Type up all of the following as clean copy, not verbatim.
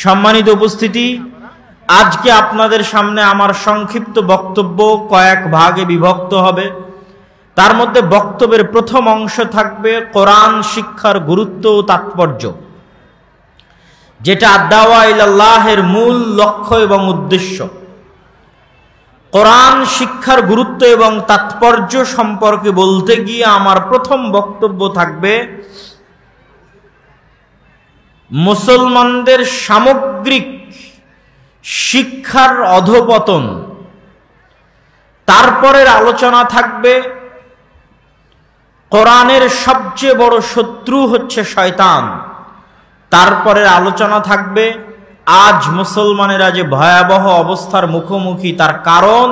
সম্মানিত উপস্থিতি, আজকে আপনাদের সামনে আমার সংক্ষিপ্ত বক্তব্য কয়েক ভাগে বিভক্ত হবে। তার মধ্যে বক্তব্যের প্রথম অংশ থাকবে কোরআন শিক্ষার গুরুত্ব ও তাৎপর্য, যেটা দাওয়া ইলাল্লাহের মূল লক্ষ্য এবং উদ্দেশ্য। কোরআন শিক্ষার গুরুত্ব এবং তাৎপর্য সম্পর্কে বলতে গিয়ে আমার প্রথম বক্তব্য থাকবে মুসলমানদের সামগ্রিক শিক্ষার অধঃপতন। তারপরের আলোচনা থাকবে কোরআনের সবচেয়ে বড় শত্রু হচ্ছে শয়তান। তারপরের আলোচনা থাকবে আজ মুসলমানেরা যে ভয়াবহ অবস্থার মুখোমুখি, তার কারণ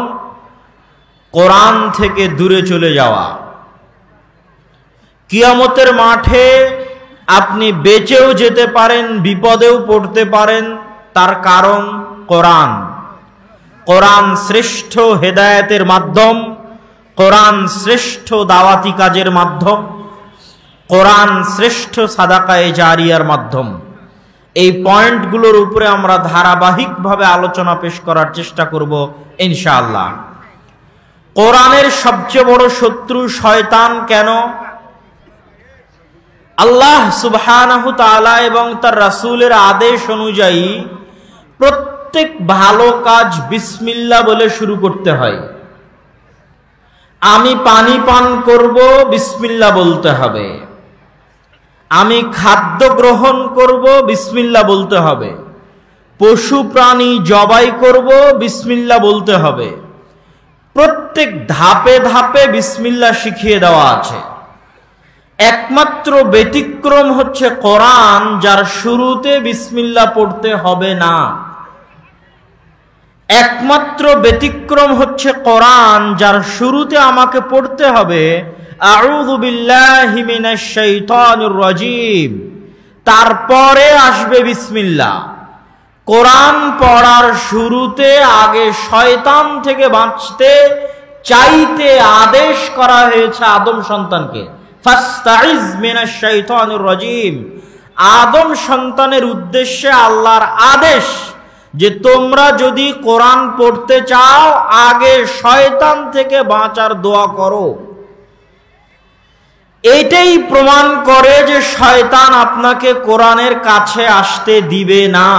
কোরআন থেকে দূরে চলে যাওয়া। কিয়ামতের মাঠে আপনি বেঁচেও যেতে পারেন, বিপদেও পড়তে পারেন, তার কারণ কোরআন। কোরআন শ্রেষ্ঠ হেদায়েতের মাধ্যম, কোরআন শ্রেষ্ঠ দাওয়াতি কাজের মাধ্যম, কোরআন শ্রেষ্ঠ সাদাকায়ে জারিয়ার মাধ্যম। এই পয়েন্টগুলোর উপরে আমরা ধারাবাহিকভাবে আলোচনা পেশ করার চেষ্টা করব ইনশাআল্লাহ। কোরআনের সবচেয়ে বড় শত্রু শয়তান কেন? আল্লাহ সুবহানাহু তাআলা এবং তার রাসূলের আদেশ অনুযায়ী প্রত্যেক ভালো কাজ বিসমিল্লাহ বলে শুরু করতে হয়। আমি পানি পান করব, বিসমিল্লাহ বলতে হবে। আমি খাদ্য গ্রহণ করব, বিসমিল্লাহ বলতে হবে। পশু প্রাণী জবাই করব, বিসমিল্লাহ বলতে হবে। প্রত্যেক ধাপে ধাপে বিসমিল্লাহ শিখিয়ে দেওয়া আছে। একমাত্র ব্যতিক্রম হচ্ছে কোরআন, যার শুরুতে বিসমিল্লাহ পড়তে হবে না। একমাত্র ব্যতিক্রম হচ্ছে কোরআন, যার শুরুতে আমাকে পড়তে হবে আউযু বিল্লাহি মিনাশ শাইতানির রাজীম, তারপরে আসবে বিসমিল্লাহ। কোরআন পড়ার শুরুতে আগে শয়তান থেকে বাঁচতে চাইতে আদেশ করা হয়েছে আদম সন্তানকে, ফাস্তাইজ মিনাশ শাইতানির রাজীম। আদম সন্তানের উদ্দেশ্যে আল্লাহর আদেশ যে তোমরা যদি কোরআন পড়তে চাও আগে শয়তান থেকে বাঁচার দোয়া করো। এটাই প্রমাণ করে যে শয়তান আপনাকে কোরআনের কাছে আসতে দিবে না।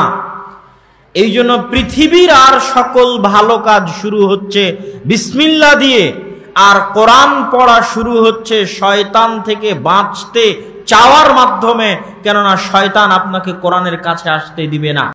এই জন্য পৃথিবীর আর সকল ভালো কাজ শুরু হচ্ছে বিসমিল্লাহ দিয়ে, আর কোরআন পড়া শুরু হচ্ছে শয়তান থেকে বাঁচতে চাওয়ার মাধ্যমে, কেননা শয়তান আপনাকে কোরআনের কাছে আসতে দিবে না।